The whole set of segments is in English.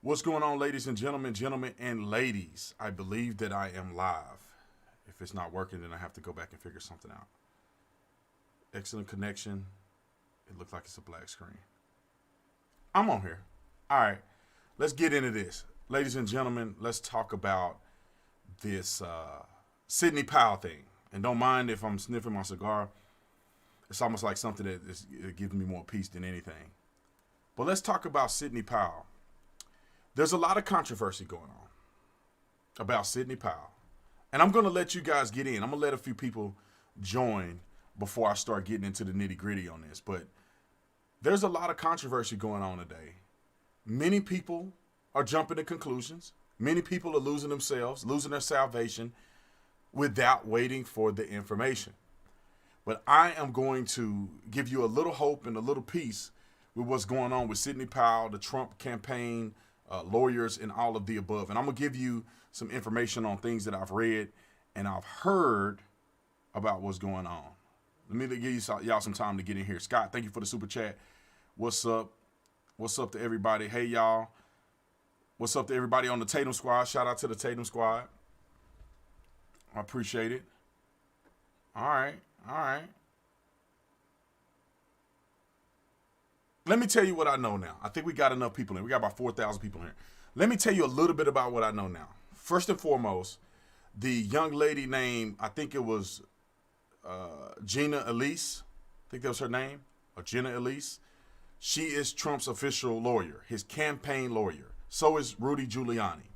What's going on, ladies and gentlemen and ladies? I believe that I am live. If it's not working, then I have to go back and figure something out. Excellent connection. It looks like it's a black screen. I'm on here. All right, let's get into this. Ladies and gentlemen, let's talk about this Sidney Powell thing. And don't mind if I'm sniffing my cigar. It's almost like something that it gives me more peace than anything. But let's talk about Sidney Powell. There's a lot of controversy going on about Sidney Powell. And I'm going to let you guys get in. I'm going to let a few people join before I start getting into the nitty gritty on this. But there's a lot of controversy going on today. Many people are jumping to conclusions. Many people are losing themselves, losing their salvation without waiting for the information. But I am going to give you a little hope and a little peace with what's going on with Sidney Powell, the Trump campaign, lawyers, and all of the above. And I'm going to give you some information on things that I've read and I've heard about what's going on. Let me give y'all some time to get in here. Scott, thank you for the super chat. What's up? What's up to everybody? Hey, y'all. What's up to everybody on the Tatum Squad? Shout out to the Tatum Squad. I appreciate it. All right. Let me tell you what I know now. I think we got enough people in. We got about 4,000 people in here. Let me tell you a little bit about what I know now. First and foremost, the young lady named, I think it was Gina Elise. I think that was her name, or Gina Elise. She is Trump's official lawyer, his campaign lawyer. So is Rudy Giuliani.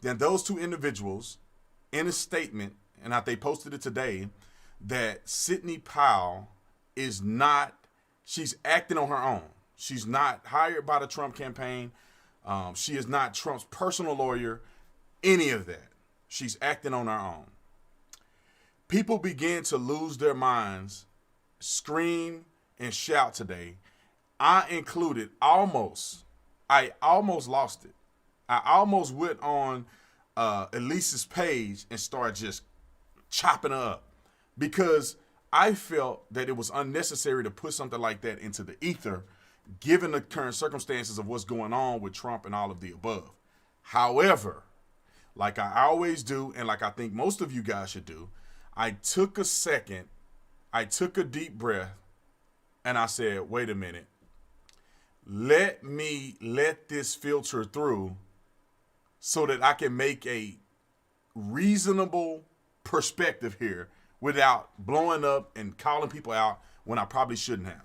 Then those two individuals, in a statement, and they posted it today, that Sidney Powell is not, she's acting on her own. She's not hired by the Trump campaign. She is not Trump's personal lawyer, any of that. She's acting on her own. People began to lose their minds, scream and shout today. I included almost. I almost lost it. I almost went on Elise's page and started just chopping her up because I felt that it was unnecessary to put something like that into the ether, given the current circumstances of what's going on with Trump and all of the above. However, like I always do, and like I think most of you guys should do, I took a second, I took a deep breath, and I said, wait a minute. Let me let this filter through so that I can make a reasonable perspective here without blowing up and calling people out when I probably shouldn't have.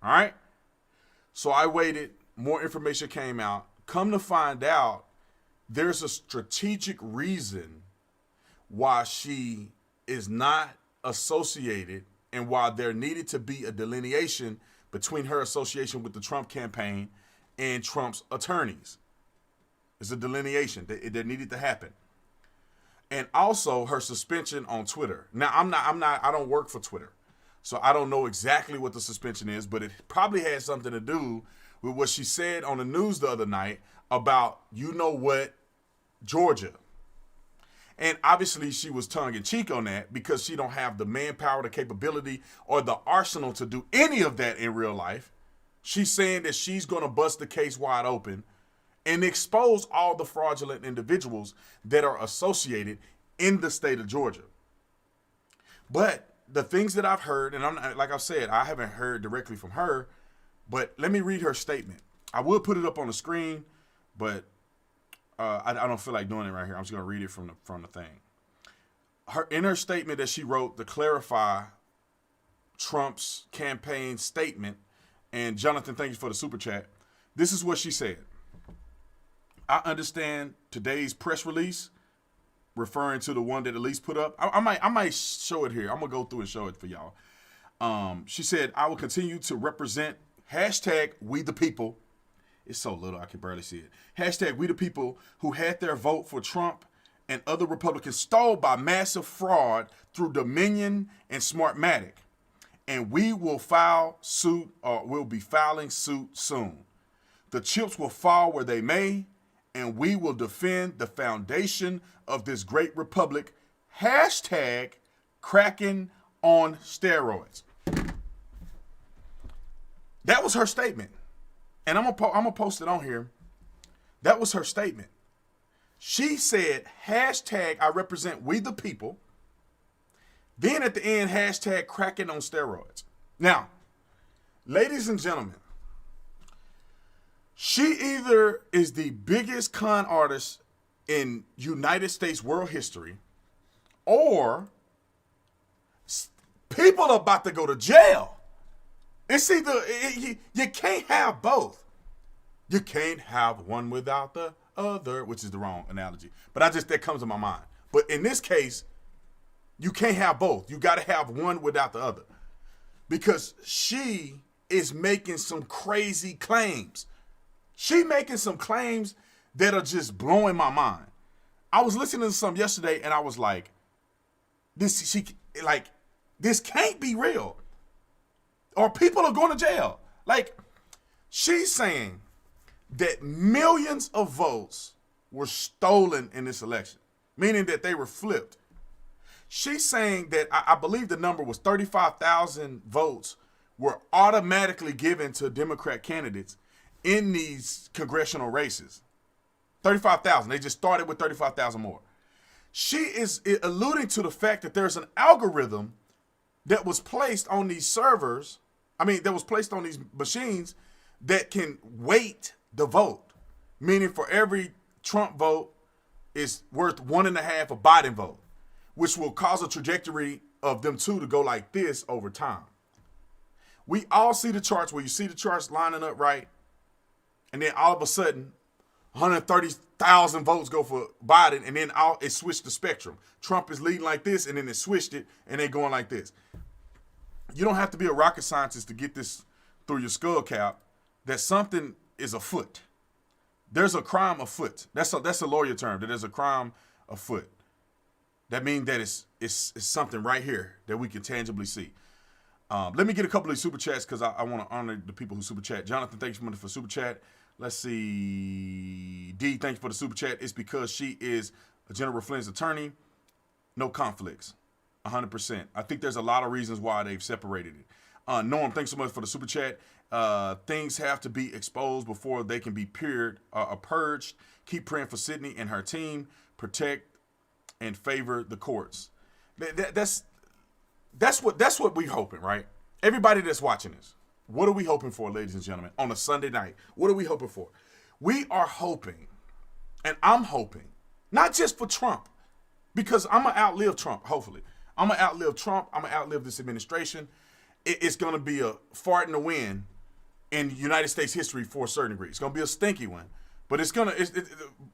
All right? So I waited. More information came out. Come to find out, there's a strategic reason why she is not associated and why there needed to be a delineation between her association with the Trump campaign and Trump's attorneys. It's a delineation that needed to happen. And also her suspension on Twitter. Now, I don't work for Twitter, so I don't know exactly what the suspension is, but it probably had something to do with what she said on the news the other night about, you know what, Georgia. And obviously she was tongue-in-cheek on that because she don't have the manpower, the capability, or the arsenal to do any of that in real life. She's saying that she's going to bust the case wide open and expose all the fraudulent individuals that are associated in the state of Georgia. But the things that I've heard, and like I've said, I haven't heard directly from her, but let me read her statement. I will put it up on the screen, but I don't feel like doing it right here. I'm just going to read it from the thing. In her statement that she wrote to clarify Trump's campaign statement, and Jonathan, thank you for the super chat. This is what she said. I understand today's press release, referring to the one that Elise put up. I might show it here. I'm going to go through and show it for y'all. She said, I will continue to represent #WeThePeople. It's so little, I can barely see it. #WeThePeople who had their vote for Trump and other Republicans stole by massive fraud through Dominion and Smartmatic. And we will file suit, or we'll be filing suit soon. The chips will fall where they may, and we will defend the foundation of this great republic. #Kraken on steroids. That was her statement. And I'm gonna post it on here. That was her statement. She said, hashtag I represent we the people. Then at the end, hashtag cracking on steroids. Now, ladies and gentlemen, she either is the biggest con artist in United States world history, or people are about to go to jail. It's either, you can't have both. You can't have one without the other, which is the wrong analogy. But that comes to my mind. But in this case, you can't have both. You got to have one without the other. Because she is making some crazy claims. She making some claims that are just blowing my mind. I was listening to some yesterday and I was like, this can't be real. Or people are going to jail. Like, she's saying that millions of votes were stolen in this election, meaning that they were flipped. She's saying that I believe the number was 35,000 votes were automatically given to Democrat candidates in these congressional races. 35,000. They just started with 35,000 more. She is alluding to the fact that there's an algorithm that was placed on these servers, that was placed on these machines that can weight the vote. Meaning for every Trump vote is worth 1.5 a Biden vote, which will cause a trajectory of them two to go like this over time. We all see the charts where you see the charts lining up right, and then all of a sudden, 130,000 votes go for Biden, and then it switched the spectrum. Trump is leading like this, and then it switched it, and they're going like this. You don't have to be a rocket scientist to get this through your skull cap that something is afoot. There's a crime afoot. That's a lawyer term, that there's a crime afoot. That means that it's something right here that we can tangibly see. Let me get a couple of super chats because I want to honor the people who super chat. Jonathan, thanks for super chat. Let's see. D, thanks for the super chat. It's because she is a General Flynn's attorney. No conflicts. 100%. I think there's a lot of reasons why they've separated it. Norm, thanks so much for the super chat. Things have to be exposed before they can be purged. Keep praying for Sydney and her team. Protect and favor the courts. That's what we're hoping, right? Everybody that's watching this, what are we hoping for, ladies and gentlemen, on a Sunday night? What are we hoping for? We are hoping, and I'm hoping, not just for Trump, because I'm going to outlive Trump, hopefully. I'm going to outlive Trump. I'm going to outlive this administration. It's going to be a fart in the wind in United States history for a certain degree. It's going to be a stinky one. But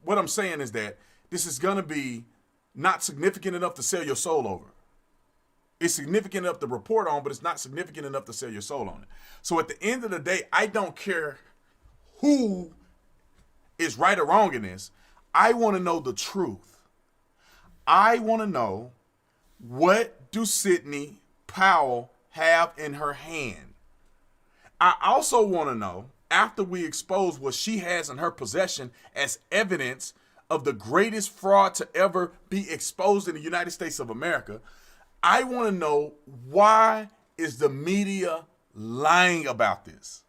what I'm saying is that this is going to be not significant enough to sell your soul over. It's significant enough to report on, but it's not significant enough to sell your soul on it. So at the end of the day, I don't care who is right or wrong in this. I want to know the truth. I want to know, what do Sidney Powell have in her hand? I also want to know, after we expose what she has in her possession as evidence of the greatest fraud to ever be exposed in the United States of America, I want to know, why is the media lying about this?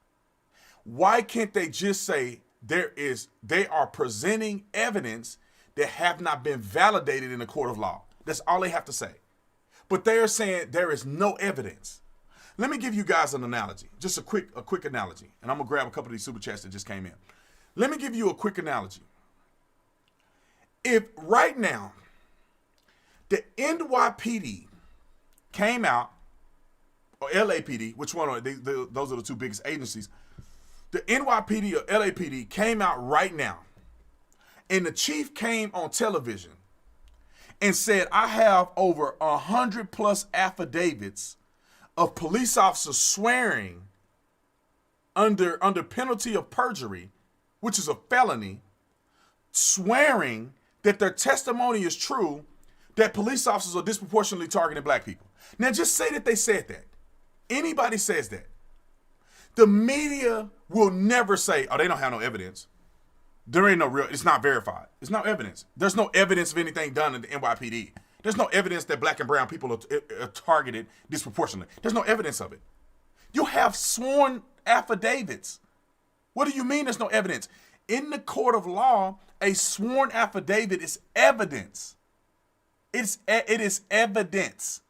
Why can't they just say they are presenting evidence that have not been validated in a court of law? That's all they have to say. But they are saying there is no evidence. Let me give you guys an analogy, just a quick analogy, and I'm gonna grab a couple of these super chats that just came in. Let me give you a quick analogy. If right now the NYPD came out, or LAPD, which one are they? Those are the two biggest agencies. The NYPD or LAPD came out right now, and the chief came on television and said, I have over 100+ affidavits of police officers swearing under penalty of perjury, which is a felony, swearing that their testimony is true, that police officers are disproportionately targeting black people. Now just say that they said that. Anybody says that. The media will never say, oh, they don't have no evidence. There ain't no real, it's not verified. There's no evidence. There's no evidence of anything done in the NYPD. There's no evidence that black and brown people are targeted disproportionately. There's no evidence of it. You have sworn affidavits. What do you mean there's no evidence? In the court of law, a sworn affidavit is evidence. It is evidence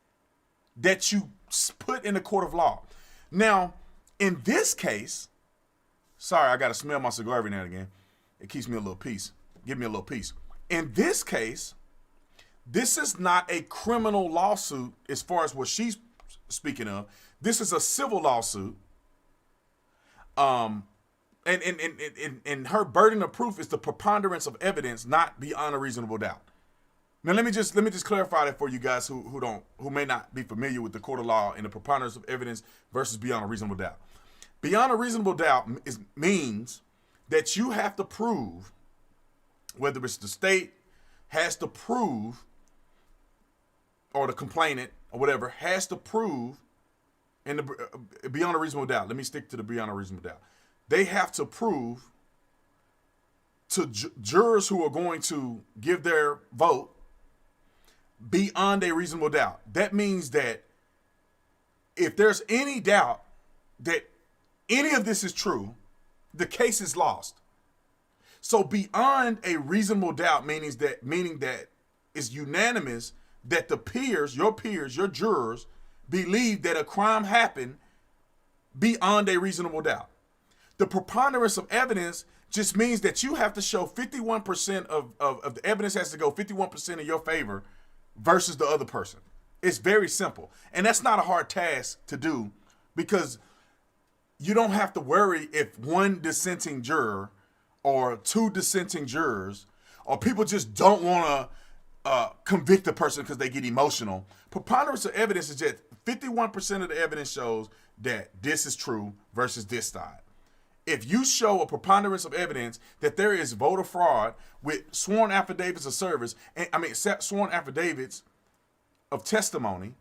that you put in the court of law. Now, in this case, sorry, I got to smell my cigar every now and again. It keeps me a little peace. Give me a little peace. In this case, this is not a criminal lawsuit as far as what she's speaking of. This is a civil lawsuit. And her burden of proof is the preponderance of evidence, not beyond a reasonable doubt. Now let me just clarify that for you guys who may not be familiar with the court of law and the preponderance of evidence versus beyond a reasonable doubt. Beyond a reasonable doubt means that you have to prove, whether it's the state has to prove, or the complainant or whatever has to prove, in the beyond a reasonable doubt. Let me stick to the beyond a reasonable doubt. They have to prove to jurors who are going to give their vote beyond a reasonable doubt. That means that if there's any doubt that any of this is true, the case is lost. So beyond a reasonable doubt meaning that it's unanimous that your jurors believe that a crime happened beyond a reasonable doubt. The preponderance of evidence just means that you have to show 51% of the evidence has to go 51% in your favor versus the other person. It's very simple. And that's not a hard task to do, because you don't have to worry if one dissenting juror or two dissenting jurors or people just don't want to convict the person because they get emotional. Preponderance of evidence is just 51% of the evidence shows that this is true versus this side. If you show a preponderance of evidence that there is voter fraud with sworn affidavits of service, sworn affidavits of testimony,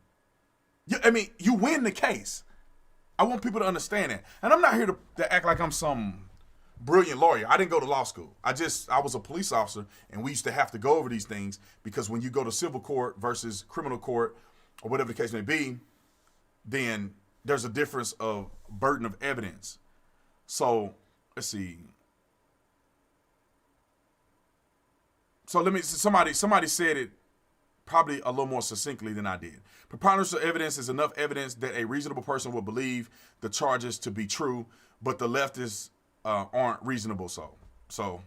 you win the case. I want people to understand that. And I'm not here to act like I'm some brilliant lawyer. I didn't go to law school. I was a police officer, and we used to have to go over these things, because when you go to civil court versus criminal court or whatever the case may be, then there's a difference of burden of evidence. So let's see. So somebody said it probably a little more succinctly than I did. Preponderance of evidence is enough evidence that a reasonable person will believe the charges to be true, but the leftists aren't reasonable. So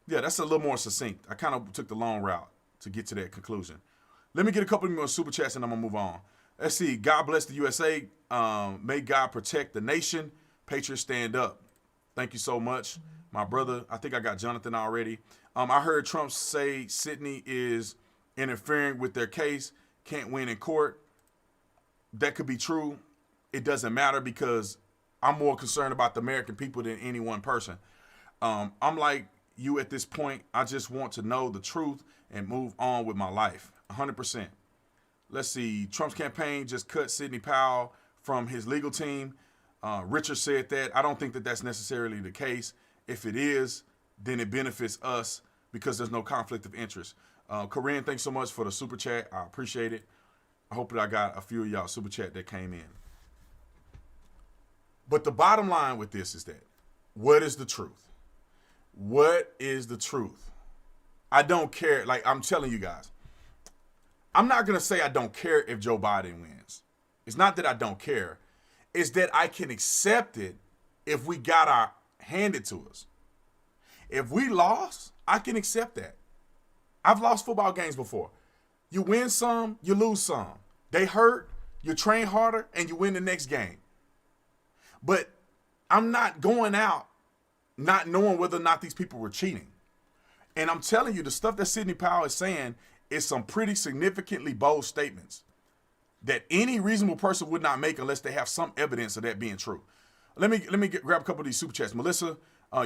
yeah, that's a little more succinct. I kind of took the long route to get to that conclusion. Let me get a couple more super chats and I'm gonna move on. Let's see. God bless the USA. May God protect the nation. Patriots stand up. Thank you so much, my brother. I think I got Jonathan already. I heard Trump say Sydney is interfering with their case, can't win in court. That could be true. It doesn't matter, because I'm more concerned about the American people than any one person. I'm like you at this point. I just want to know the truth and move on with my life. 100%. Let's see. Trump's campaign just cut Sidney Powell from his legal team. Richard said that. I don't think that that's necessarily the case. If it is, then it benefits us because there's no conflict of interest. Corinne, thanks so much for the super chat. I appreciate it. I hope that I got a few of y'all super chat that came in. But the bottom line with this is that, what is the truth? What is the truth? I don't care. Like I'm telling you guys, I'm not going to say I don't care if Joe Biden wins. It's not that I don't care. It's that I can accept it if we got our handed to us. If we lost, I can accept that. I've lost football games before. You win some, you lose some. They hurt, you train harder, and you win the next game. But I'm not going out not knowing whether or not these people were cheating. And I'm telling you, the stuff that Sidney Powell is saying is some pretty significantly bold statements that any reasonable person would not make unless they have some evidence of that being true. Let me grab a couple of these super chats. Melissa,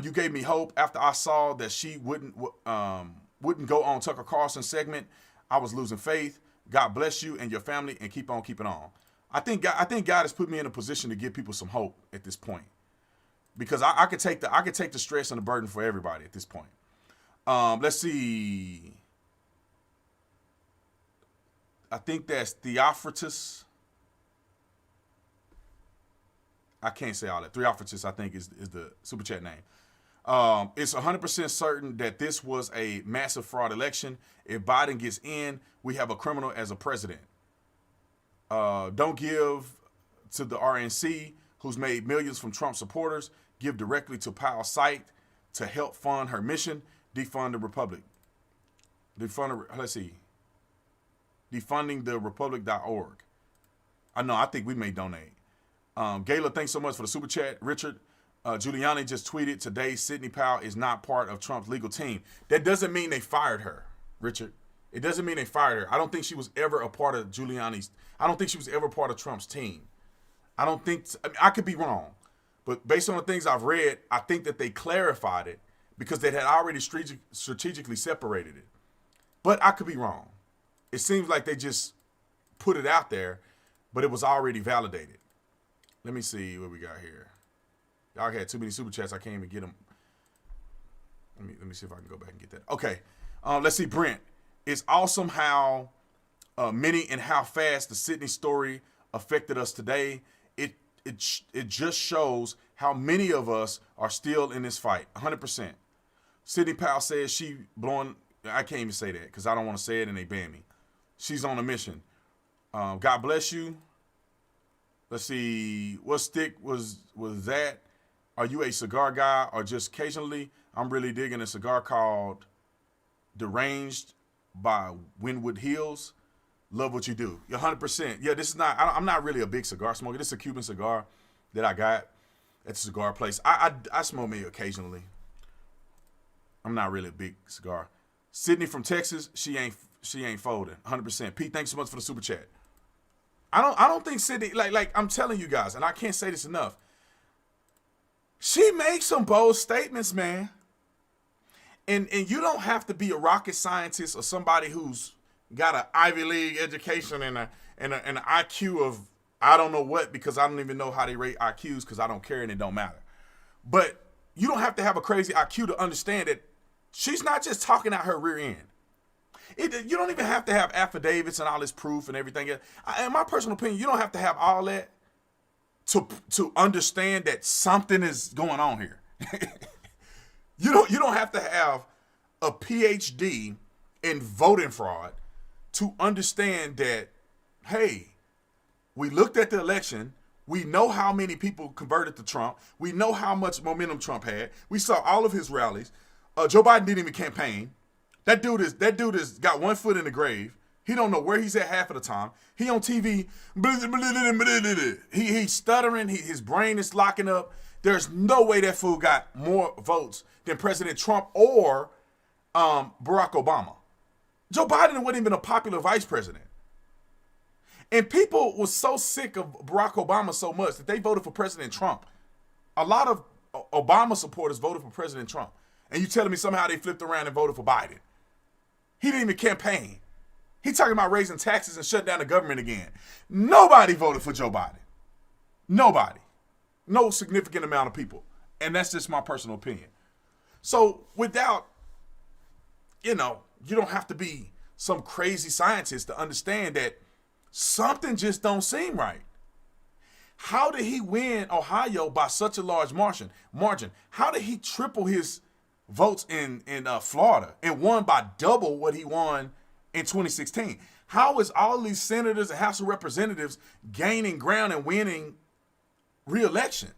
you gave me hope after I saw that she wouldn't go on Tucker Carlson's segment. I was losing faith. God bless you and your family, and keep on keeping on. I think God has put me in a position to give people some hope at this point, because I could take the stress and the burden for everybody at this point. Let's see. I think that's Theophrastus. I can't say all that. Theophrastus, I think, is the super chat name. It's 100% certain that this was a massive fraud election. If Biden gets in, we have a criminal as a president. Don't give to the RNC, who's made millions from Trump supporters. Give directly to Powell's site to help fund her mission. Defund the Republic. Let's see. Defundingtherepublic.org. I think we may donate. Gayla, thanks so much for the super chat. Richard, Giuliani just tweeted today, Sidney Powell is not part of Trump's legal team. That doesn't mean they fired her, Richard. It doesn't mean they fired her. I don't think she was ever a part of Giuliani's. I don't think she was ever part of Trump's team. I could be wrong. But based on the things I've read, I think that they clarified it because they had already strategically separated it. But I could be wrong. It seems like they just put it out there, but it was already validated. Let me see what we got here. Y'all had too many super chats. I can't even get them. Let me see if I can go back and get that. Okay. Let's see. Brent. It's awesome how many and how fast the Sidney story affected us today. It just shows how many of us are still in this fight. 100%. Sidney Powell says she blowing. I can't even say that because I don't want to say it and they ban me. She's on a mission. God bless you. Let's see. What stick was that? Are you a cigar guy or just occasionally? I'm really digging a cigar called Deranged by Winwood Hills. Love what you do. 100%. Yeah, this is not, I'm not really a big cigar smoker. This is a Cuban cigar that I got at the cigar place. I smoke me occasionally. I'm not really a big cigar. Sydney from Texas, she ain't folding. 100%. Pete, thanks so much for the super chat. I don't think Sydney, like I'm telling you guys, and I can't say this enough. She makes some bold statements, man. And you don't have to be a rocket scientist or somebody who's got an Ivy League education and an IQ of I don't know what, because I don't even know how they rate IQs because I don't care and it don't matter. But you don't have to have a crazy IQ to understand that she's not just talking out her rear end. You don't even have to have affidavits and all this proof and everything. In my personal opinion, you don't have to have all that to understand that something is going on here. You don't have to have a PhD in voting fraud to understand that, hey, we looked at the election. We know how many people converted to Trump. We know how much momentum Trump had. We saw all of his rallies. Joe Biden didn't even campaign. That dude is got one foot in the grave. He don't know where he's at half of the time. He on TV. He's stuttering. His brain is locking up. There's no way that fool got more votes than President Trump or Barack Obama. Joe Biden wasn't even a popular vice president. And people were so sick of Barack Obama so much that they voted for President Trump. A lot of Obama supporters voted for President Trump. And you telling me somehow they flipped around and voted for Biden. He didn't even campaign. He talking about raising taxes and shutting down the government again. Nobody voted for Joe Biden. Nobody. No significant amount of people. And that's just my personal opinion. So without, you don't have to be some crazy scientist to understand that something just don't seem right. How did he win Ohio by such a large margin? How did he triple his votes in Florida and won by double what he won in 2016? How is all these senators and House of Representatives gaining ground and winning re-election?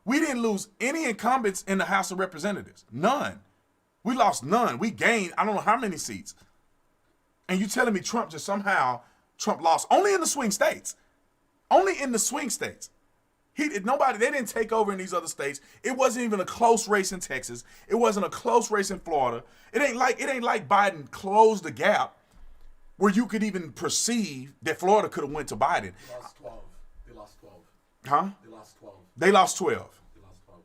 We didn't lose any incumbents in the House of Representatives. None. We lost none. We gained I don't know how many seats. And you telling me Trump lost only in the swing states. Only in the swing states. They didn't take over in these other states. It wasn't even a close race in Texas. It wasn't a close race in Florida. It ain't like Biden closed the gap where you could even perceive that Florida could have went to Biden. They lost 12. Huh? They lost 12. They lost 12. They lost 12.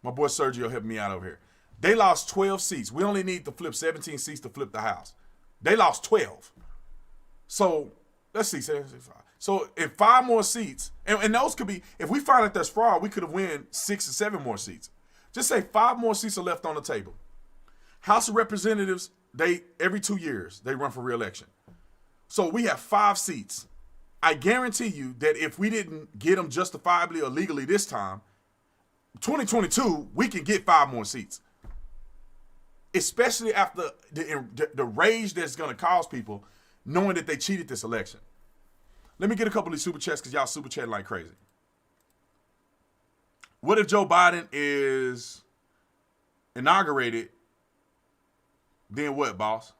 My boy Sergio helping me out over here. They lost 12 seats. We only need to flip 17 seats to flip the House. They lost 12. So let's see. So if 5 more seats, and those could be, if we find that there's fraud, we could have won 6 or 7 more seats. Just say 5 more seats are left on the table. House of Representatives, every 2 years, they run for re-election. So we have 5 seats. I guarantee you that if we didn't get them justifiably or legally this time, 2022, we can get 5 more seats. Especially after the rage that's going to cause people knowing that they cheated this election. Let me get a couple of these super chats because y'all super chatting like crazy. What if Joe Biden is inaugurated? Then what, boss?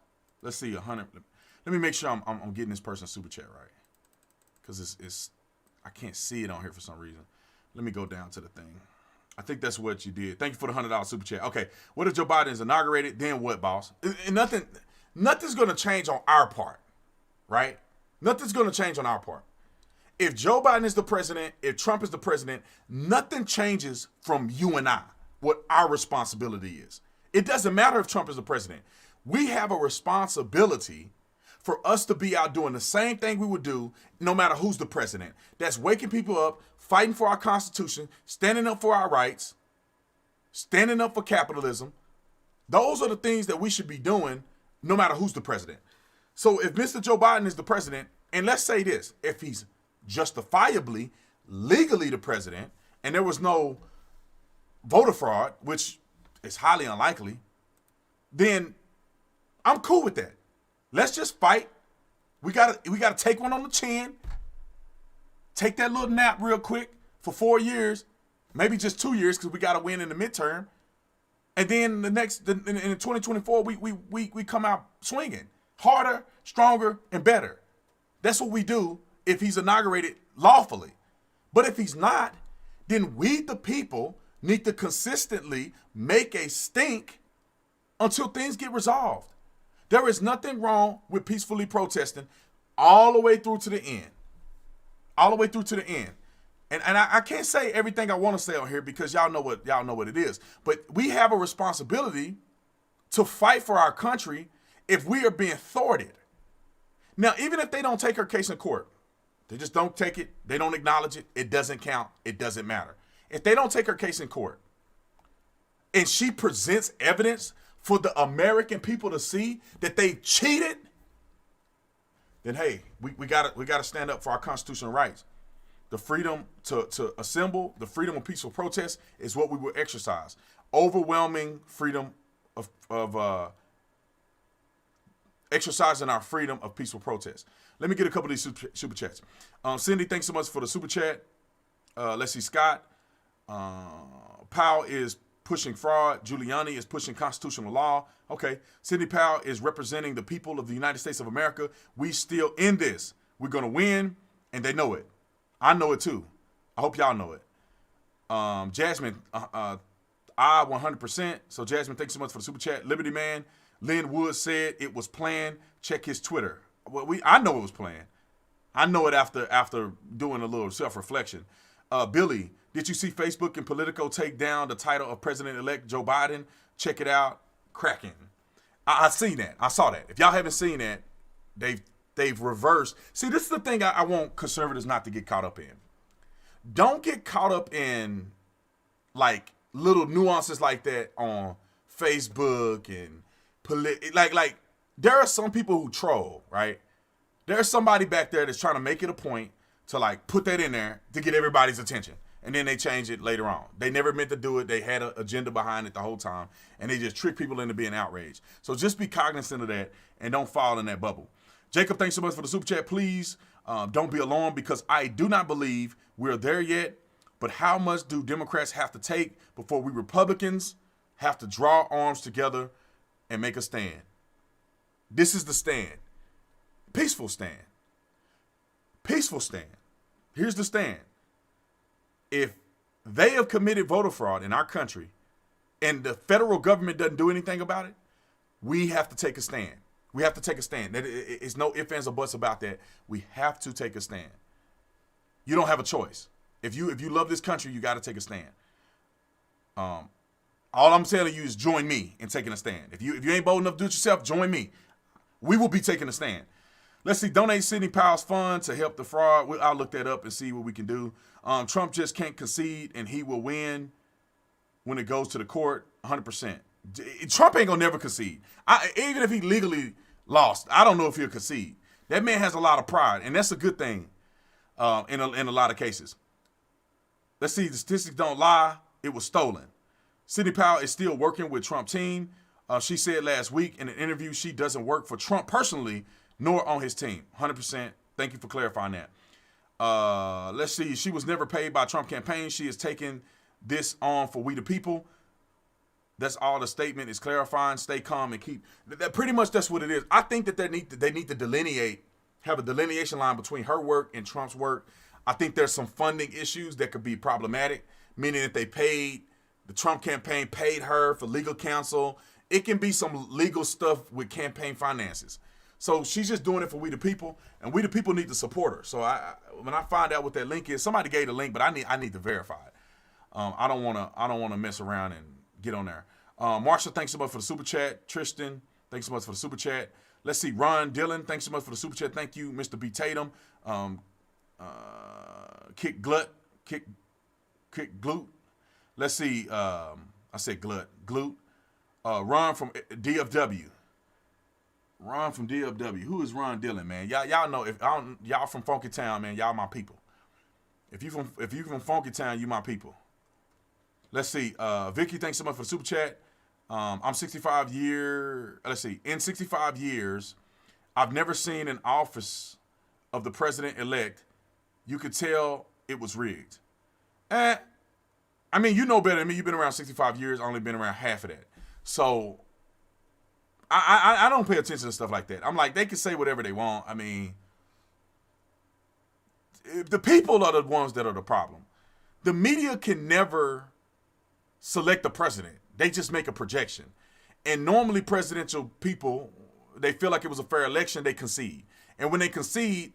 Let's see, 100. Let me make sure I'm getting this person's super chat right, because it's I can't see it on here for some reason. Let me go down to the thing. I think that's what you did. Thank you for the $100 super chat. Okay, what if Joe Biden is inaugurated? Then what, boss? And nothing's going to change on our part, right? Nothing's going to change on our part. If Joe Biden is the president, if Trump is the president, nothing changes from you and I, what our responsibility is. It doesn't matter if Trump is the president. We have a responsibility for us to be out doing the same thing we would do no matter who's the president. That's waking people up, fighting for our Constitution, standing up for our rights, standing up for capitalism. Those are the things that we should be doing no matter who's the president. So if Mr. Joe Biden is the president, and let's say this, if he's justifiably, legally the president, and there was no voter fraud, which is highly unlikely, then I'm cool with that. Let's just fight. We gotta take one on the chin, take that little nap real quick for 4 years, maybe just 2 years because we gotta win in the midterm, and then in 2024 we come out swinging harder, stronger, and better. That's what we do if he's inaugurated lawfully. But if he's not, then we, the people, need to consistently make a stink until things get resolved. There is nothing wrong with peacefully protesting all the way through to the end. All the way through to the end. And I can't say everything I want to say on here because y'all know what it is. But we have a responsibility to fight for our country if we are being thwarted. Now, even if they don't take her case in court, they just don't take it, they don't acknowledge it, it doesn't count, it doesn't matter. If they don't take her case in court and she presents evidence for the American people to see that they cheated, then hey, we gotta stand up for our constitutional rights. The freedom to assemble, the freedom of peaceful protest is what we will exercise. Overwhelming freedom of exercising our freedom of peaceful protest. Let me get a couple of these super chats. Cindy, thanks so much for the super chat. Let's see, Scott. Powell is pushing fraud. Giuliani is pushing constitutional law. Okay. Sidney Powell is representing the people of the United States of America. We still in this. We're going to win, and they know it. I know it too. I hope y'all know it. Jasmine, I 100%. So Jasmine, thanks so much for the super chat. Liberty Man, Lynn Wood said it was planned. Check his Twitter. Well, I know it was planned. I know it after doing a little self-reflection. Billy, did you see Facebook and Politico take down the title of President-elect Joe Biden? Check it out. Cracking. I seen that. I saw that. If y'all haven't seen that, they've reversed. See, this is the thing I want conservatives not to get caught up in. Don't get caught up in like little nuances like that on Facebook and like there are some people who troll, right? There's somebody back there that's trying to make it a point to like put that in there to get everybody's attention. And then they change it later on. They never meant to do it. They had an agenda behind it the whole time. And they just trick people into being outraged. So just be cognizant of that and don't fall in that bubble. Jacob, thanks so much for the super chat. Please don't be alarmed because I do not believe we're there yet. But how much do Democrats have to take before we Republicans have to draw arms together and make a stand? This is the stand. Peaceful stand. Peaceful stand. Here's the stand. If they have committed voter fraud in our country and the federal government doesn't do anything about it, we have to take a stand. We have to take a stand. It's no ifs, ands, or buts about that. We have to take a stand. You don't have a choice. If you love this country, you got to take a stand. All I'm telling you is join me in taking a stand. If you ain't bold enough to do it yourself, join me. We will be taking a stand. Let's see, donate Sidney Powell's fund to help the fraud. I'll look that up and see what we can do. Trump just can't concede, and he will win when it goes to the court, 100%. Trump ain't going to never concede. Even if he legally lost, I don't know if he'll concede. That man has a lot of pride, and that's a good thing in a lot of cases. Let's see, the statistics don't lie. it was stolen. Sidney Powell is still working with Trump team. She said last week in an interview she doesn't work for Trump personally, nor on his team. 100%. Thank you for clarifying that. Let's see. She was never paid by Trump campaign. She is taking this on for we the people. That's all the statement is clarifying. Stay calm and keep. That pretty much that's what it is. I think that they need to delineate, have a delineation line between her work and Trump's work. I think there's some funding issues that could be problematic, meaning that the Trump campaign paid her for legal counsel. It can be some legal stuff with campaign finances. So she's just doing it for we the people, and we the people need to support her. So when I find out what that link is, somebody gave the link, but I need to verify it. I don't want to mess around and get on there. Marshall, thanks so much for the super chat. Tristan, thanks so much for the super chat. Let's see, Ron Dillon, thanks so much for the super chat. Thank you, Mr. B. Tatum. Kick Glut. Let's see, I said Glut. Glute. Ron from DFW. Ron from DFW. Who is Ron Dillon, man? Y'all know, y'all from Funky Town, man, y'all my people. If you from Funky Town, you my people. Let's see. Vicky, thanks so much for the super chat. I'm 65 years. Let's see. In 65 years, I've never seen an office of the president-elect. You could tell it was rigged. I mean, you know better than me. You've been around 65 years. Only been around half of that. So I don't pay attention to stuff like that. I'm like, they can say whatever they want. I mean, the people are the ones that are the problem. The media can never select the president. They just make a projection. And normally presidential people, they feel like it was a fair election, they concede. And when they concede,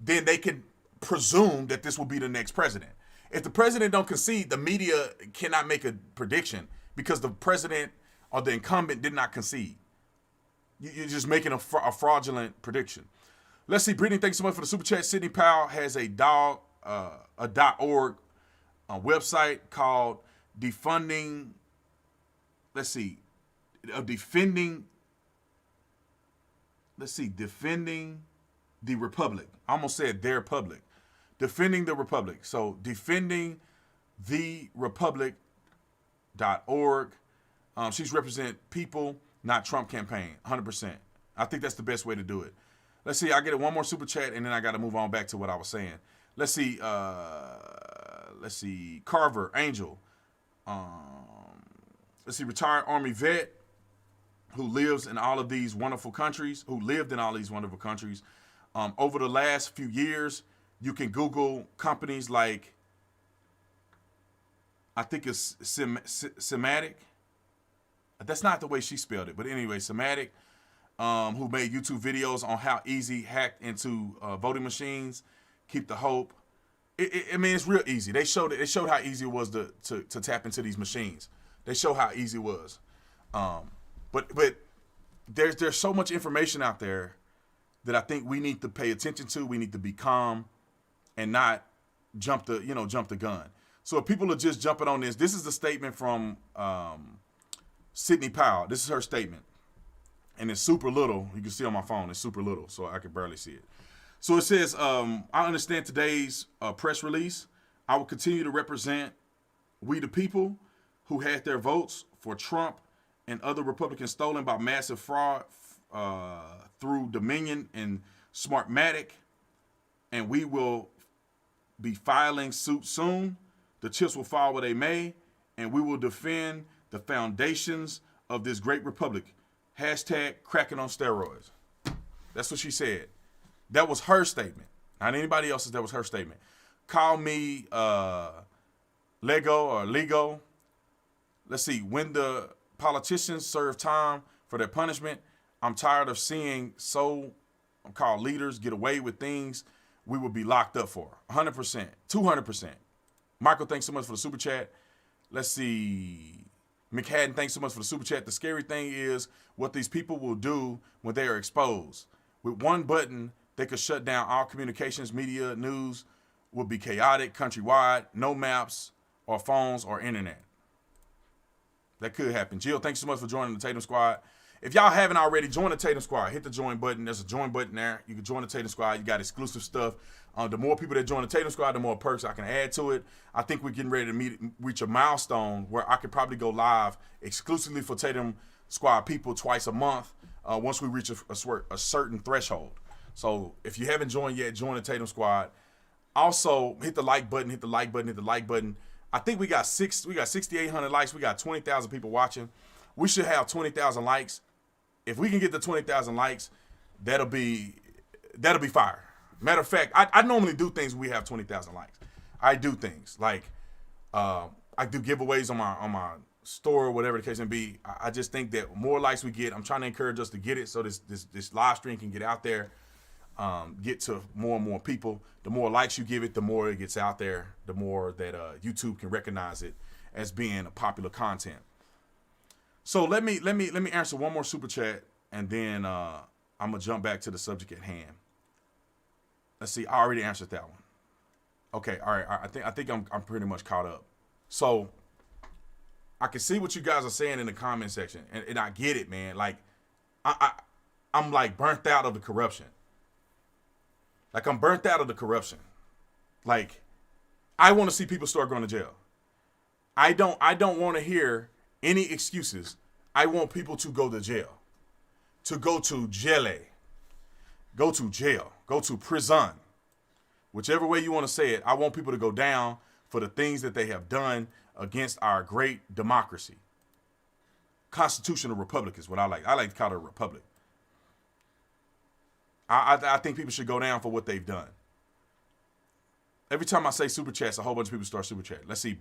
then they can presume that this will be the next president. If the president don't concede, the media cannot make a prediction because the president or the incumbent did not concede. You're just making a fraudulent prediction. Let's see, Brittany, thanks so much for the super chat. Sidney Powell has a .org website called Defending, Defending the Republic. I almost said their public. Defending the Republic. So defendingtherepublic.org. She's represent people, not Trump campaign. 100%. I think that's the best way to do it. Let's see. I get one more super chat, and then I got to move on back to what I was saying. Let's see. Carver Angel. Let's see. Retired Army vet who lived in all of these wonderful countries. Over the last few years, you can Google companies like, I think it's Sematic. That's not the way she spelled it, but anyway, Sematic, who made YouTube videos on how easy hacked into voting machines, keep the hope. I mean, it's real easy. They showed how easy it was to tap into these machines. They show how easy it was. But there's so much information out there that I think we need to pay attention to. We need to be calm and not jump the gun. So if people are just jumping on this is the statement from Sidney Powell. This is her statement. And it's super little. You can see on my phone, it's super little, so I can barely see it. So it says, I understand today's press release. I will continue to represent we the people who had their votes for Trump and other Republicans stolen by massive fraud through Dominion and Smartmatic. And we will be filing suit soon. The chips will fall where they may, and we will defend the foundations of this great republic. Hashtag cracking on steroids. That's what she said. That was her statement. Not anybody else's. That was her statement. Call me Lego. Let's see. When the politicians serve time for their punishment, I'm tired of seeing so-called leaders get away with things we will be locked up for. 100%. 200%. Michael, thanks so much for the super chat. Let's see. McHadden, thanks so much for the super chat. The scary thing is what these people will do when they are exposed. With one button, they could shut down all communications, media, news will be chaotic countrywide, no maps or phones or internet. That could happen. Jill, thanks so much for joining the Tatum Squad. If y'all haven't already, join the Tatum Squad. Hit the join button. There's a join button there. You can join the Tatum Squad. You got exclusive stuff. The more people that join the Tatum Squad, the more perks I can add to it. I think we're getting ready to reach a milestone where I could probably go live exclusively for Tatum Squad people twice a month once we reach a certain threshold. So if you haven't joined yet, join the Tatum Squad. Also, hit the like button, hit the like button, hit the like button. I think we got 6,800 likes. We got 20,000 people watching. We should have 20,000 likes. If we can get to 20,000 likes, that'll be fire. Matter of fact, I normally do things when we have 20,000 likes. I do things like I do giveaways on my store or whatever the case may be. I just think that more likes we get, I'm trying to encourage us to get it so this live stream can get out there, get to more and more people. The more likes you give it, the more it gets out there, the more that YouTube can recognize it as being a popular content. So let me answer one more super chat, and then I'm gonna jump back to the subject at hand. Let's see. I already answered that one. Okay. All right. I think I'm pretty much caught up. So I can see what you guys are saying in the comment section, and I get it, man. Like I'm like burnt out of the corruption. Like I'm burnt out of the corruption. Like I want to see people start going to jail. I don't want to hear any excuses. I want people to go to jail. To go to jail. Go to jail. Go to prison. Whichever way you want to say it, I want people to go down for the things that they have done against our great democracy. Constitutional republic is what I like. I like to call it a republic. I think people should go down for what they've done. Every time I say super chats, a whole bunch of people start super chatting. Let's see.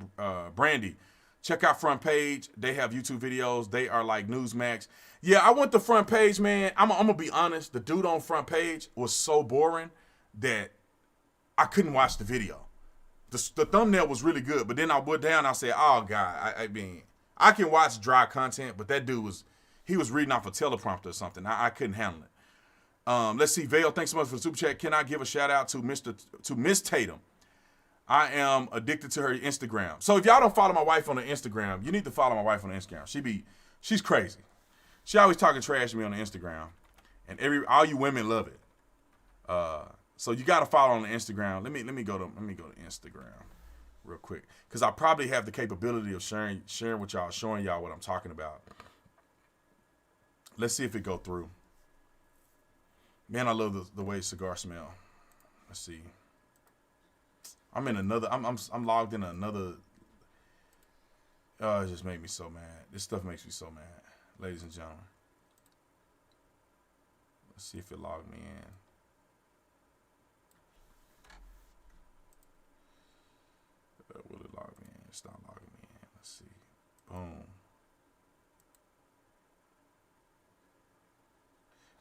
Brandy, check out Front Page. They have YouTube videos. They are like Newsmax. Yeah, I went to Front Page, man. I'm going to be honest. The dude on Front Page was so boring that I couldn't watch the video. The thumbnail was really good, but then I went down and I said, oh, God. I mean, I can watch dry content, but that dude was reading off a teleprompter or something. I couldn't handle it. Let's see. Vale, thanks so much for the super chat. Can I give a shout out to Miss Tatum? I am addicted to her Instagram. So if y'all don't follow my wife on the Instagram, you need to follow my wife on the Instagram. She's crazy. She always talking trash to me on the Instagram, and all you women love it. So you got to follow on the Instagram. Let me go to Instagram real quick, because I probably have the capability of sharing with y'all, showing y'all what I'm talking about. Let's see if it go through. Man, I love the way cigar smell. Let's see. I'm logged in another. Oh, it just made me so mad. This stuff makes me so mad, ladies and gentlemen. Let's see if it logged me in. Will it log me in? It's not logging me in. Let's see. Boom.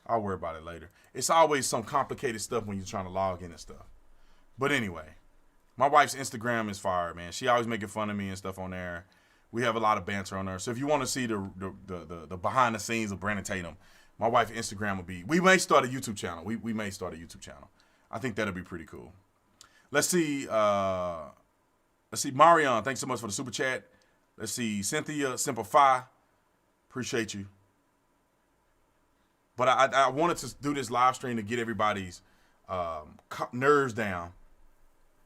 I'll worry about it later. It's always some complicated stuff when you're trying to log in and stuff. But anyway, my wife's Instagram is fire, man. She always making fun of me and stuff on there. We have a lot of banter on there. So if you want to see the behind the scenes of Brandon Tatum, my wife's Instagram will be. We may start a YouTube channel. We may start a YouTube channel. I think that'll be pretty cool. Let's see. Marion, thanks so much for the super chat. Let's see. Cynthia Simplify, appreciate you. But I wanted to do this live stream to get everybody's nerves down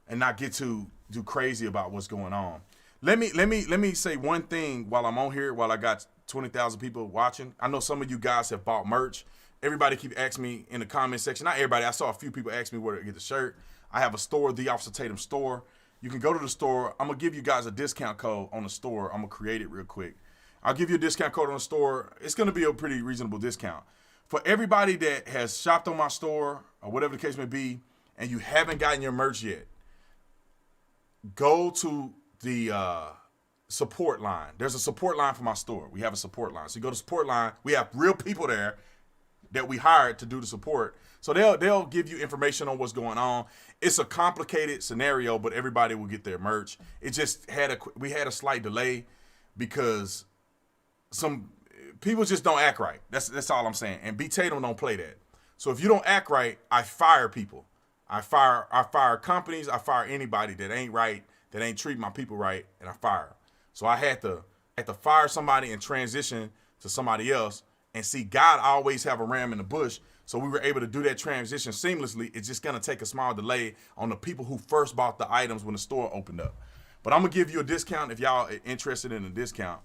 and not get too crazy about what's going on. Let me say one thing while I'm on here, while I got 20,000 people watching. I know some of you guys have bought merch. Everybody keep asking me in the comment section. Not everybody. I saw a few people ask me where to get the shirt. I have a store, The Officer Tatum Store. You can go to the store. I'm going to give you guys a discount code on the store. I'm going to create it real quick. I'll give you a discount code on the store. It's going to be a pretty reasonable discount. For everybody that has shopped on my store or whatever the case may be, and you haven't gotten your merch yet, go to the support line. There's a support line for my store. We have a support line. So you go to support line. We have real people there that we hired to do the support. So they'll give you information on what's going on. It's a complicated scenario, but everybody will get their merch. It just we had a slight delay because some people just don't act right. That's all I'm saying. And B. Tatum don't play that. So if you don't act right, I fire people. I fire companies. I fire anybody that ain't right, that ain't treating my people right, and I fire. So I had to fire somebody and transition to somebody else, And see, God always have a ram in the bush. So we were able to do that transition seamlessly. It's just going to take a small delay on the people who first bought the items when the store opened up. But I'm going to give you a discount if y'all are interested in a discount.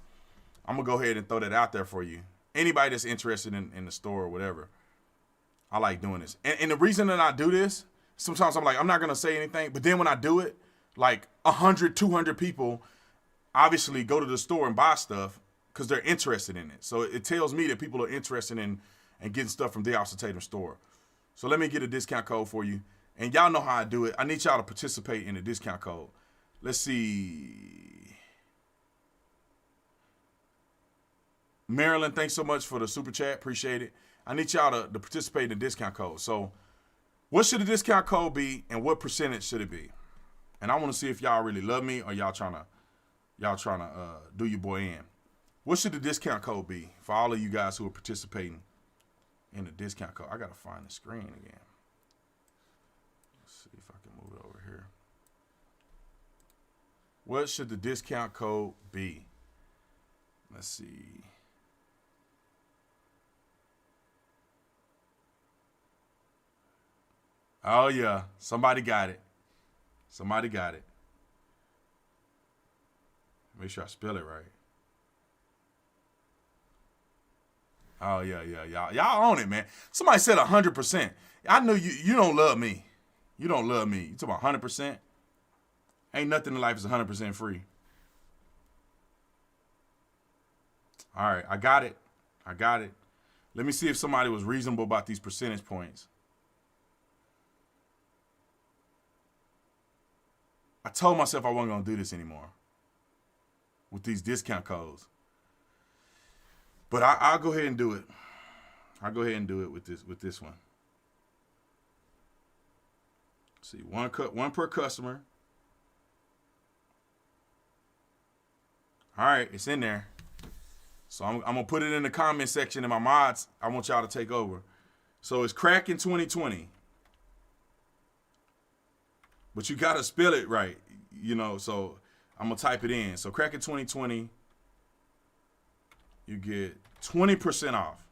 I'm going to go ahead and throw that out there for you. Anybody that's interested in the store or whatever. I like doing this. And the reason that I do this, sometimes I'm like, I'm not going to say anything. But then when I do it, like 100, 200 people obviously go to the store and buy stuff because they're interested in it. So it tells me that people are interested in getting stuff from the Austin Tatum store. So let me get a discount code for you. And y'all know how I do it. I need y'all to participate in the discount code. Let's see. Marilyn, thanks so much for the super chat. Appreciate it. I need y'all to participate in the discount code. So what should the discount code be and what percentage should it be? And I want to see if y'all really love me or y'all trying to do your boy in. What should the discount code be for all of you guys who are participating in the discount code? I got to find the screen again. Let's see if I can move it over here. What should the discount code be? Let's see. Oh, yeah. Somebody got it. Somebody got it. Make sure I spell it right. Oh, yeah. Y'all own it, man. Somebody said 100%. I knew you don't love me. You don't love me. You talking about 100%? Ain't nothing in life is 100% free. All right, I got it. Let me see if somebody was reasonable about these percentage points. I told myself I wasn't going to do this anymore with these discount codes. But I'll go ahead and do it. I'll go ahead and do it with this one. Let's see, one per customer. All right, it's in there. So I'm going to put it in the comment section, and my mods, I want y'all to take over. So it's Kraken 2020. But you got to spell it right, so I'm going to type it in. So Kraken 2020, you get 20% off.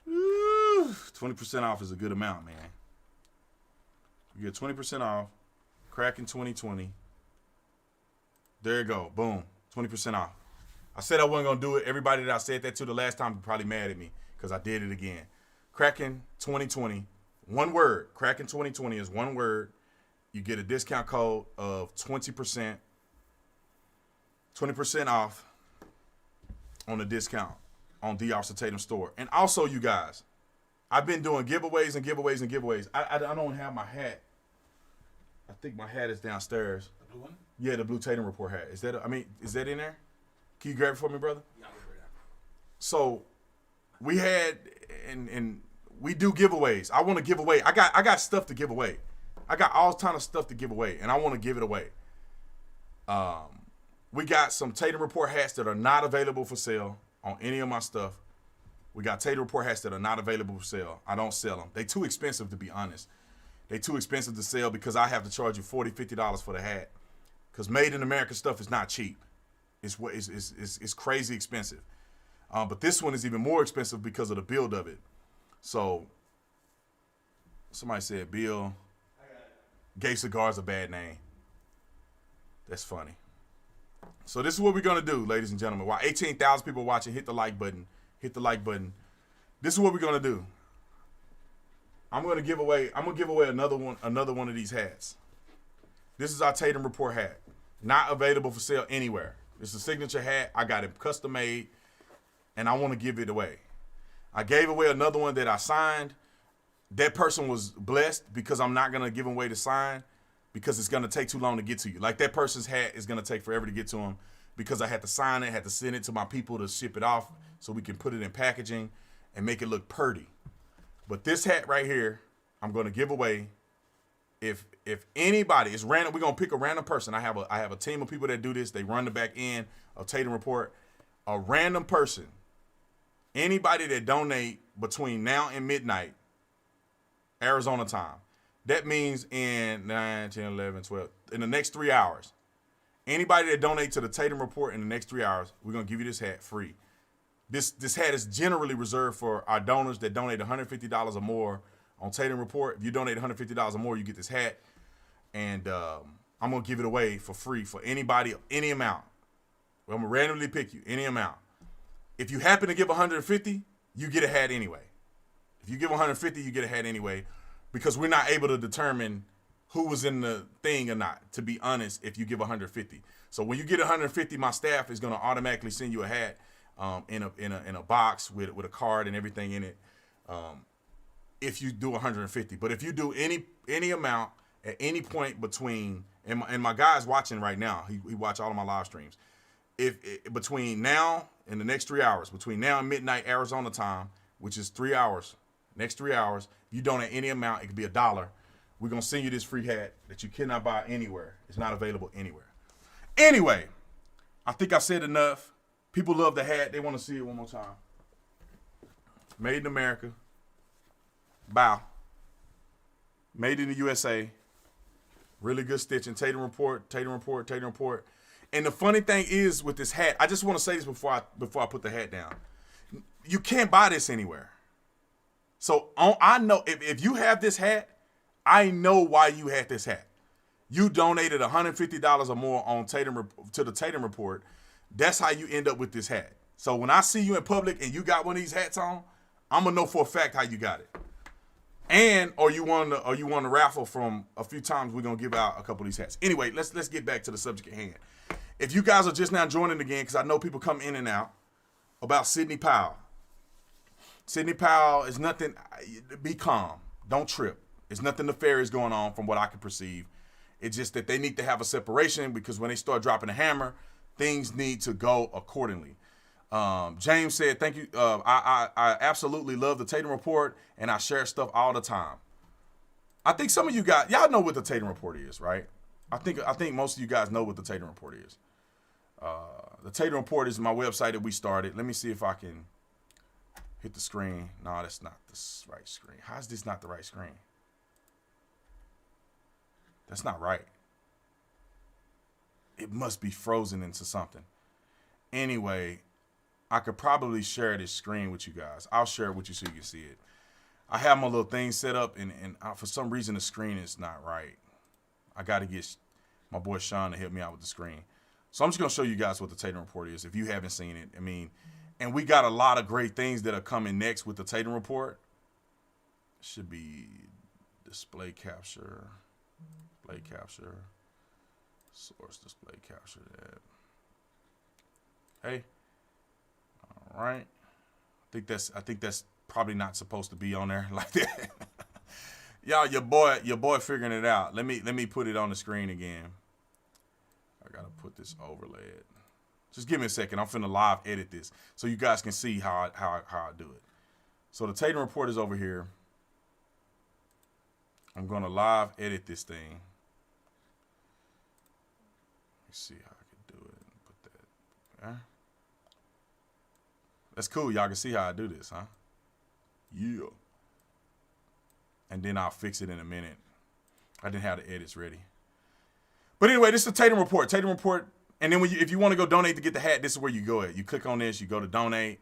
Ooh, 20% off is a good amount, man. You get 20% off, Kraken 2020. There you go, boom, 20% off. I said I wasn't going to do it. Everybody that I said that to the last time probably mad at me because I did it again. Kraken 2020. One word. Kraken 2020 is one word. You get a discount code of 20%. 20% off on the discount on the Austin Tatum store. And also, you guys, I've been doing giveaways. I don't have my hat. I think my hat is downstairs. The blue one? Yeah, the Blue Tatum Report hat. Is that in there? Can you grab it for me, brother? Yeah, I'll grab it. So we had and we do giveaways. I want to give away. I got stuff to give away. I got all kind of stuff to give away, and I want to give it away. We got some Tatum Report hats that are not available for sale on any of my stuff. We got Tatum Report hats that are not available for sale. I don't sell them. They too expensive, to be honest. They too expensive to sell because I have to charge you $40, $50 for the hat. Because made in America stuff is not cheap. It's crazy expensive. But this one is even more expensive because of the build of it. So somebody said Bill Gay Cigar's a bad name. That's funny. So this is what we're going to do, ladies and gentlemen. While 18,000 people watching, hit the like button. Hit the like button. This is what we're going to do. I'm going to give away another one of these hats. This is our Tatum Report hat. Not available for sale anywhere. It's a signature hat. I got it custom made, and I want to give it away. I gave away another one that I signed. That person was blessed because I'm not going to give away the sign because it's going to take too long to get to you. Like that person's hat is going to take forever to get to them because I had to sign it, had to send it to my people to ship it off so we can put it in packaging and make it look pretty. But this hat right here, I'm going to give away. If anybody, it's random, we're going to pick a random person. I have a team of people that do this. They run the back end of Tatum Report. A random person, anybody that donate between now and midnight, Arizona time. That means in 9, 10, 11, 12, in the next 3 hours. Anybody that donate to the Tatum Report in the next 3 hours, we're going to give you this hat free. This hat is generally reserved for our donors that donate $150 or more on Tatum Report. If you donate $150 or more, you get this hat. And I'm going to give it away for free for anybody, any amount. Well, I'm going to randomly pick you, any amount. If you happen to give 150, you get a hat anyway. If you give 150, you get a hat anyway, because we're not able to determine who was in the thing or not, to be honest, if you give 150. So when you get 150, my staff is going to automatically send you a hat in a box with a card and everything in it if you do 150. But if you do any amount at any point between, and my guy's watching right now, he watch all of my live streams. If between now and the next 3 hours, between now and midnight Arizona time, which is 3 hours, next 3 hours, if you donate any amount, it could be $1. We're going to send you this free hat that you cannot buy anywhere. It's not available anywhere. Anyway, I think I said enough. People love the hat. They want to see it one more time. Made in America. Bow. Made in the USA. Really good stitching. Tatum Report, Tatum Report, Tatum Report. And the funny thing is with this hat, I just want to say this before I put the hat down. You can't buy this anywhere. So I know if you have this hat, I know why you had this hat. You donated $150 or more on to the Tatum Report. That's how you end up with this hat. So when I see you in public and you got one of these hats on, I'm gonna know for a fact how you got it. And or you won the raffle from a few times. We're gonna give out a couple of these hats. Anyway, let's get back to the subject at hand. If you guys are just now joining again, because I know people come in and out, about Sidney Powell. Sidney Powell is nothing. Be calm. Don't trip. There's nothing nefarious going on from what I can perceive. It's just that they need to have a separation, because when they start dropping a hammer, things need to go accordingly. James said, thank you. I absolutely love the Tatum Report, and I share stuff all the time. I think some of you guys, y'all know what the Tatum Report is, right? I think most of you guys know what the Tatum Report is. The Tatum Report is my website that we started. Let me see if I can hit the screen. No, that's not the right screen. How is this not the right screen? That's not right. It must be frozen into something. Anyway, I could probably share this screen with you guys. I'll share it with you so you can see it. I have my little thing set up, and for some reason the screen is not right. I got to get my boy Sean to help me out with the screen. So I'm just going to show you guys what the Tatum Report is if you haven't seen it. I mean, and we got a lot of great things that are coming next with the Tatum Report. Should be display capture, source display capture that. Hey, all right. I think that's probably not supposed to be on there like that. Y'all, your boy figuring it out. Let me put it on the screen again. I gotta put this overlay. Just give me a second. I'm finna live edit this so you guys can see how I do it. So the Tatum Report is over here. I'm gonna live edit this thing. Let's see how I can do it. Put that. Okay. That's cool. Y'all can see how I do this, huh? Yeah. And then I'll fix it in a minute. I didn't have the edits ready. But anyway, this is the Tatum Report. Tatum Report. And then if you want to go donate to get the hat, this is where you go at. You click on this. You go to donate.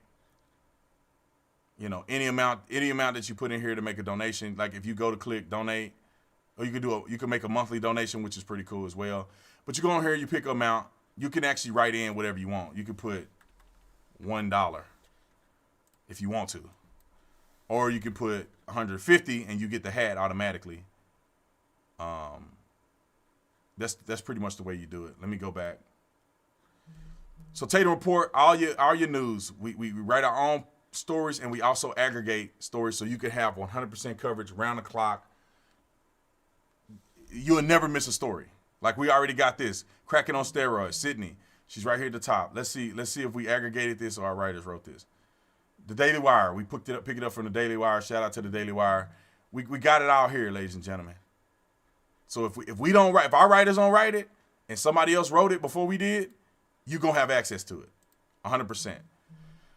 You know, any amount that you put in here to make a donation. Like if you go to click donate, or you can make a monthly donation, which is pretty cool as well. But you go on here, you pick an amount. You can actually write in whatever you want. You can put $1 if you want to. Or you can put 150 and you get the hat automatically. That's pretty much the way you do it. Let me go back. So Tatum Report, all your news. We write our own stories, and we also aggregate stories so you can have 100% coverage round the clock. You'll never miss a story. Like we already got this. Cracking on steroids. Sydney, she's right here at the top. Let's see if we aggregated this or our writers wrote this. The Daily Wire. We pick it up from the Daily Wire. Shout out to the Daily Wire. We got it out here, ladies and gentlemen. So if our writers don't write it and somebody else wrote it before we did, you're gonna have access to it. 100%.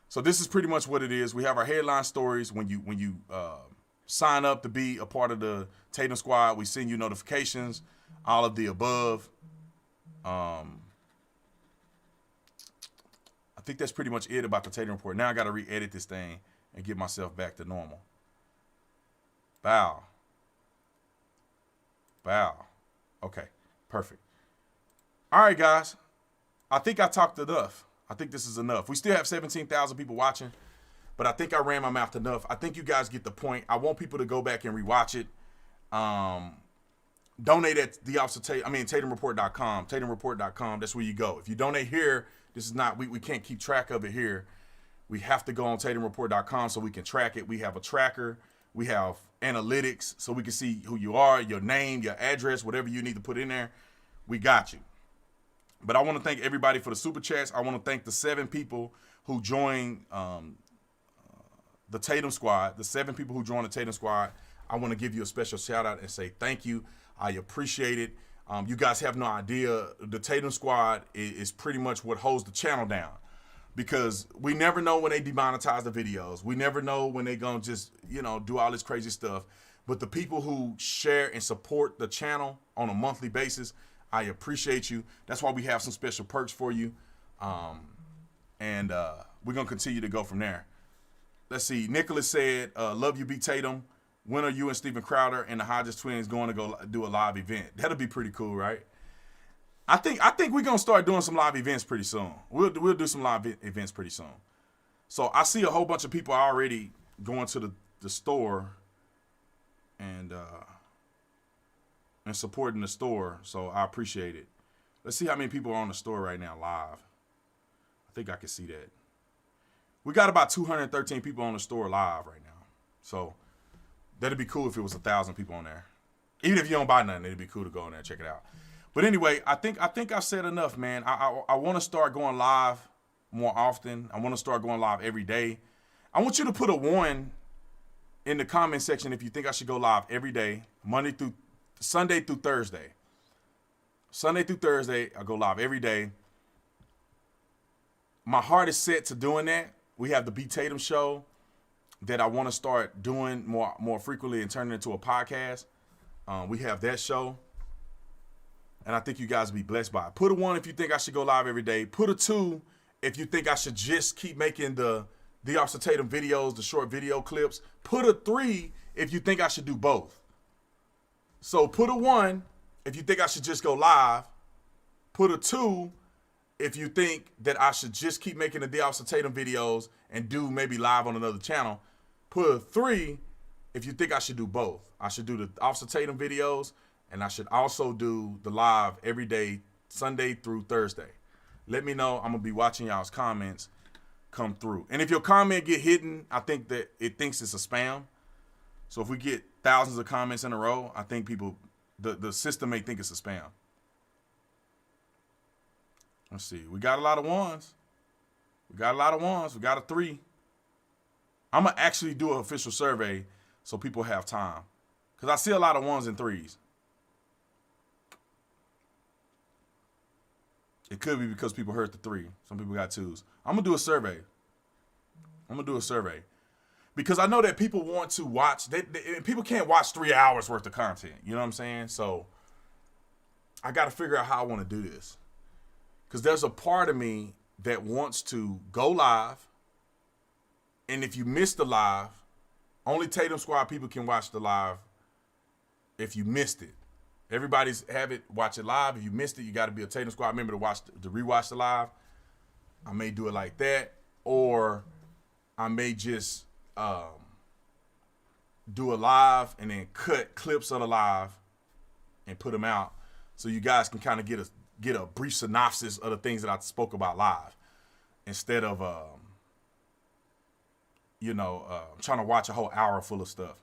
So this is pretty much what it is. We have our headline stories. When you sign up to be a part of the Tatum Squad, we send you notifications, all of the above. I I think that's pretty much it about the Tatum Report. Now I got to re-edit this thing and get myself back to normal. Bow. Okay, perfect. All right, guys. I think I talked enough. I think this is enough. We still have 17,000 people watching, but I think I ran my mouth enough. I think you guys get the point. I want people to go back and rewatch it. Donate at TatumReport.com. TatumReport.com. That's where you go. If you donate here, this is not, we can't keep track of it here. We have to go on TatumReport.com so we can track it. We have a tracker. We have analytics so we can see who you are, your name, your address, whatever you need to put in there. We got you. But I want to thank everybody for the super chats. I want to thank the 7 people who joined the Tatum Squad. The 7 people who joined the Tatum Squad. I want to give you a special shout out and say thank you. I appreciate it. You guys have no idea. The Tatum Squad is pretty much what holds the channel down, because we never know when they demonetize the videos. We never know when they're going to just, do all this crazy stuff. But the people who share and support the channel on a monthly basis, I appreciate you. That's why we have some special perks for you. And we're going to continue to go from there. Let's see. Nicholas said, love you, B. Tatum. When are you and Steven Crowder and the Hodges twins going to go do a live event? That'll be pretty cool, right? I think we're going to start doing some live events pretty soon. We'll do some live events pretty soon. So I see a whole bunch of people already going to the store and supporting the store. So I appreciate it. Let's see how many people are on the store right now live. I think I can see that. We got about 213 people on the store live right now. So that'd be cool if it was 1,000 people on there. Even if you don't buy nothing, it'd be cool to go in there and check it out. But anyway, I think I've said enough, man. I want to start going live more often. I want to start going live every day. I want you to put a 1 in the comment section if you think I should go live every day, Sunday through Thursday. Sunday through Thursday, I go live every day. My heart is set to doing that. We have the B. Tatum Show that I want to start doing more frequently and turn it into a podcast. We have that show, and I think you guys will be blessed by it. Put a 1 if you think I should go live every day. Put a 2 if you think I should just keep making the Officer Tatum videos, the short video clips. Put a 3 if you think I should do both. So put a 1 if you think I should just go live. Put a 2 if you think that I should just keep making the Officer Tatum videos and do maybe live on another channel. Put a 3 if you think I should do both. I should do the Officer Tatum videos, and I should also do the live every day, Sunday through Thursday. Let me know. I'm going to be watching y'all's comments come through. And if your comment get hidden, I think that it thinks it's a spam. So if we get thousands of comments in a row, I think the system may think it's a spam. Let's see. We got a lot of 1s. We got a 3. I'm going to actually do an official survey so people have time, because I see a lot of 1s and 3s. It could be because people heard the 3. Some people got 2s. I'm going to do a survey. Because I know that people want to watch. People can't watch 3 hours worth of content. You know what I'm saying? So I got to figure out how I want to do this. Because there's a part of me that wants to go live. And if you miss the live, only Tatum Squad people can watch the live if you missed it. Everybody's watch it live. If you missed it, you got to be a Tatum Squad member to rewatch the live. I may do it like that, or I may just do a live and then cut clips of the live and put them out, so you guys can kind of get a brief synopsis of the things that I spoke about live, instead of trying to watch a whole hour full of stuff.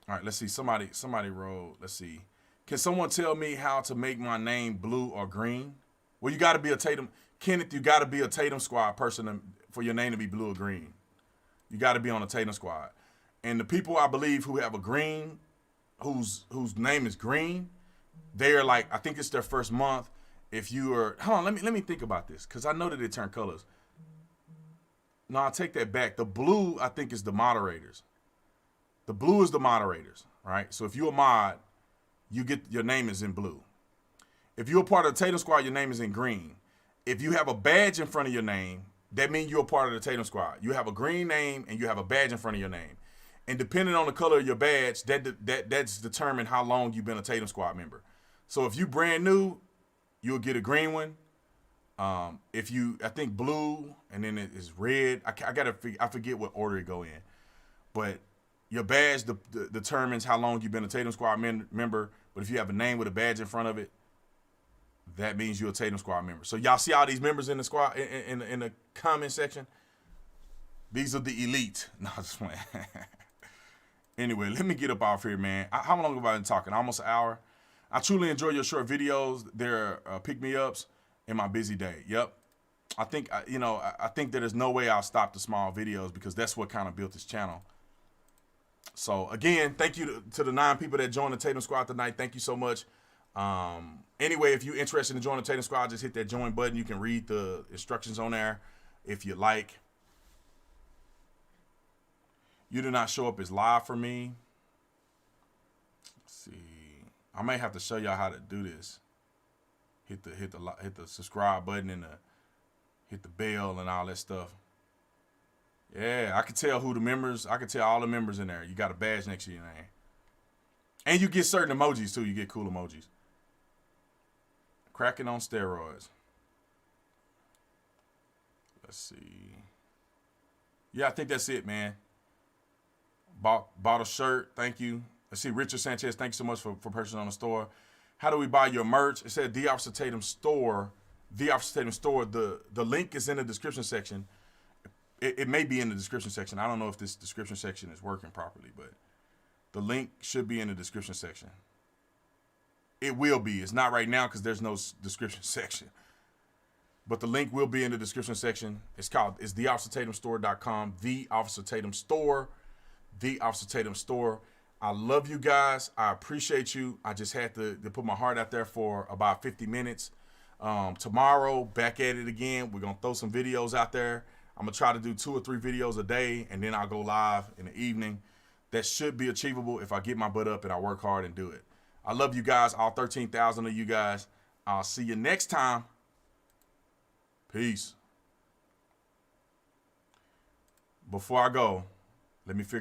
All right, let's see. Somebody wrote, let's see. Can someone tell me how to make my name blue or green? Well, you got to be a Tatum. Kenneth, you got to be a Tatum Squad person for your name to be blue or green. You got to be on a Tatum Squad. And the people, I believe, who have a green, whose name is green, they're like, I think it's their first month. If you are, hold on, let me think about this, because I know that it turned colors. No, I'll take that back. The blue, I think, is the moderators. The blue is the moderators, right? So if you're a mod, your name is in blue. If you're a part of the Tatum Squad, your name is in green. if you have a badge in front of your name, that means you're a part of the Tatum Squad. You have a green name and you have a badge in front of your name. And depending on the color of your badge, that's determined how long you've been a Tatum Squad member. So if you brand new, you'll get a green one. If you, I think blue, and then it is red. I forget what order it go in, but your badge determines how long you've been a Tatum Squad member. But if you have a name with a badge in front of it, that means you're a Tatum Squad member. So y'all see all these members in the squad in the comment section. These are the elite. No, just playing. Anyway, let me get up off here, man. How long have I been talking? Almost an hour. I truly enjoy your short videos. They're pick-me-ups in my busy day. Yep. I think I think that there's no way I'll stop the small videos because that's what kind of built this channel. So again, thank you to the 9 people that joined the Tatum Squad tonight. Thank you so much. Anyway, if you're interested in joining the Tatum Squad, just hit that join button. You can read the instructions on there if you like. You do not show up as live for me. Let's see. I may have to show y'all how to do this. Hit the subscribe button and hit the bell and all that stuff. Yeah, I can tell who the members. I can tell all the members in there. You got a badge next to your name, and you get certain emojis too. You get cool emojis. Cracking on steroids. Let's see. Yeah, I think that's it, man. Bought a shirt. Thank you. Let's see. Richard Sanchez, thank you so much for purchasing on the store. How do we buy your merch? It said The Officer Tatum Store. The Officer Tatum Store. The link is in the description section. It may be in the description section. I don't know if this description section is working properly, but the link should be in the description section. It will be. It's not right now because there's no description section. But the link will be in the description section. It's theofficertatumstore.com. The Officer Tatum Store. The Officer Tatum Store. I love you guys. I appreciate you. I just had to put my heart out there for about 50 minutes. Tomorrow, back at it again. We're going to throw some videos out there. I'm going to try to do 2 or 3 videos a day, and then I'll go live in the evening. That should be achievable if I get my butt up and I work hard and do it. I love you guys, all 13,000 of you guys. I'll see you next time. Peace. Before I go, let me figure